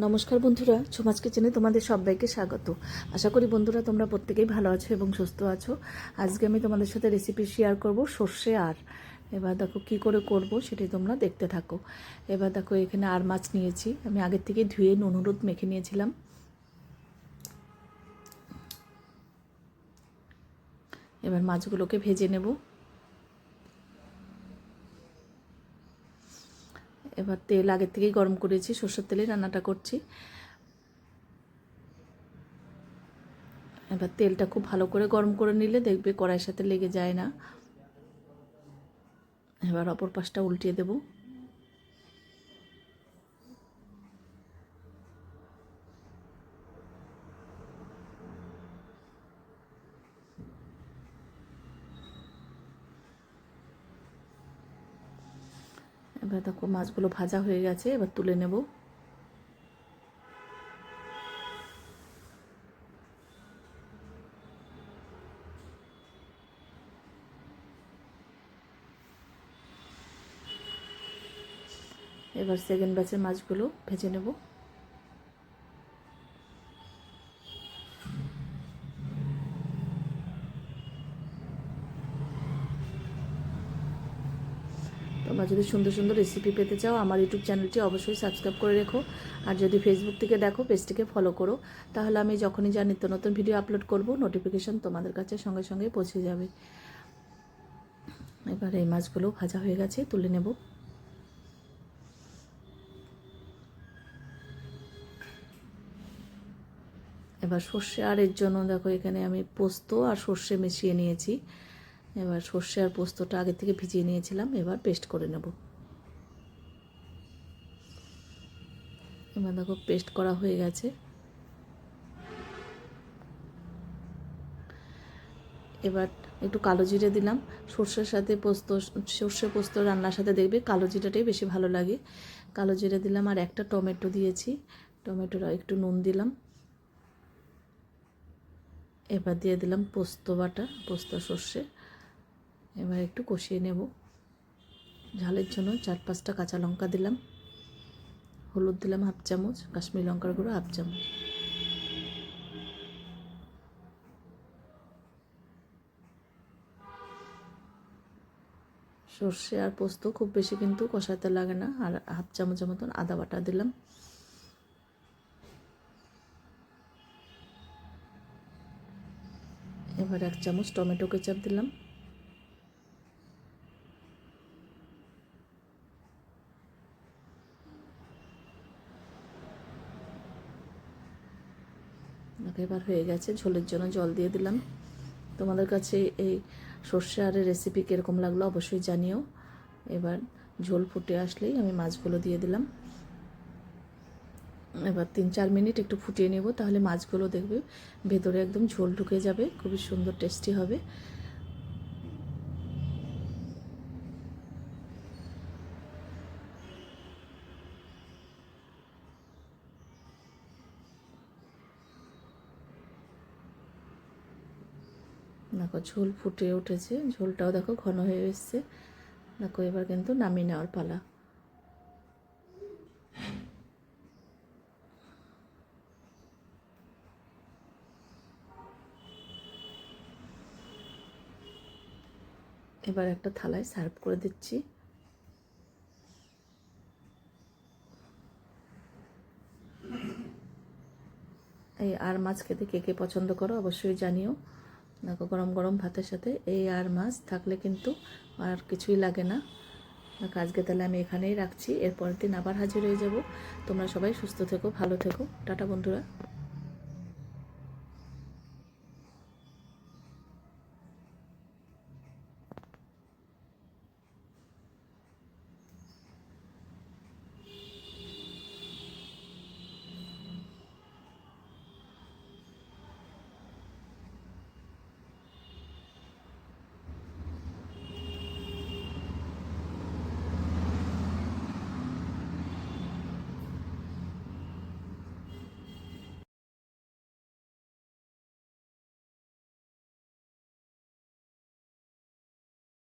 নমস্কার বন্ধুরা, ছোমাচ কিচেনে তোমাদের সবাইকে স্বাগত। আশা করি বন্ধুরা তোমরা প্রত্যেকেই ভালো আছো এবং সুস্থ আছো। আজকে আমি তোমাদের সাথে রেসিপি শেয়ার করব সর্ষে আর। এবার দেখো কি করে করব সেটাই তোমরা দেখতে থাকো। এবার দেখো এখানে আর মাছ নিয়েছি, আমি আগের থেকে ধুয়ে নুন হলুদ মেখে নিয়েছিলাম। এবার মাছগুলোকে ভেজে নেব। এবার তেল আগের থেকেই গরম করেছি, সর্ষের তেলে রান্নাটা করছি। এবার তেলটা খুব ভালো করে গরম করে নিলে দেখবে কড়াইয়ের সাথে লেগে যায় না। এবার অপর পাশটা উল্টিয়ে দেব। এবার দেখো মাছগুলো ভাজা হয়ে গেছে, এবার তুলে নেব। এবার সেকেন্ড ব্যাচের মাছগুলো ভেজে নেব। তোমরা যদি সুন্দর সুন্দর রেসিপি পেতে চাও আমার ইউটিউব চ্যানেলটি অবশ্যই সাবস্ক্রাইব করে রেখো। আর যদি ফেসবুক থেকে দেখো পেজটিকে ফলো করো, তাহলে আমি যখনই যা নিত্য নতুন ভিডিও আপলোড করব নোটিফিকেশন তোমাদের কাছে সঙ্গে সঙ্গে পৌঁছে যাবে। এবার এই মাছগুলো ভাজা হয়ে গেছে, তুলে নেব। এবার সর্ষে আর এর জন্য দেখো এখানে আমি পোস্ত আর সর্ষে মিশিয়ে নিয়েছি। এবার সর্ষে আর পোস্তটা আগে থেকে ভিজিয়ে নিয়েছিলাম, এবার পেস্ট করে নেব। এবার দেখো পেস্ট করা হয়ে গেছে। এবার একটু কালো জিরে দিলাম। সর্ষের সাথে পোস্ত, সর্ষে পোস্ত রান্নার সাথে দেখবে কালো জিরাটাই বেশি ভালো লাগে। কালো জিরে দিলাম আর একটা টমেটো দিয়েছি, টমেটোর একটু নুন দিলাম। এবার দিয়ে দিলাম পোস্ত বাটা, পোস্ত সর্ষে। এবার একটু কষিয়ে নেব। ঝালের জন্য 4-5টা কাঁচা লঙ্কা দিলাম। হলুদ দিলাম হাফ চামচ, কাশ্মীরি লঙ্কার গুঁড়ো হাফ চামচ। সর্ষে আর পোস্ত খুব বেশি কিন্তু কষাতে লাগে না। আর হাফ চামচের মতন আদা বাটা দিলাম। এবার 1 চামচ টমেটো কেচাপ দিলাম। এবার হয়ে গেছে, ঝোলের জন্য জল দিয়ে দিলাম। তোমাদের কাছে এই সর্ষে আরের রেসিপি কীরকম লাগলো অবশ্যই জানিও। এবার ঝোল ফুটে আসলেই আমি মাছগুলো দিয়ে দিলাম। এবার 3-4 মিনিট একটু ফুটিয়ে নেব, তাহলে মাছগুলো দেখবে ভেতরে একদম ঝোল ঢুকে যাবে, খুবই সুন্দর টেস্টি হবে। দেখো ঝোল ফুটে উঠেছে, ঝোলটাও দেখো ঘন হয়ে এসছে। দেখো এবার কিন্তু নামিয়ে নেওয়ার পালা। এবার একটা থালায় সার্ভ করে দিচ্ছি। এই আর মাছ খেতে কে কে পছন্দ করো অবশ্যই জানিও। দেখো গরম গরম ভাতের সাথে এই আর মাছ থাকলে কিন্তু আর কিছুই লাগে না। আজকে তাহলে আমি এখানেই রাখছি, এরপরের দিন আবার হাজির হয়ে যাব। তোমরা সবাই সুস্থ থেকো, ভালো থেকো। টাটা বন্ধুরা।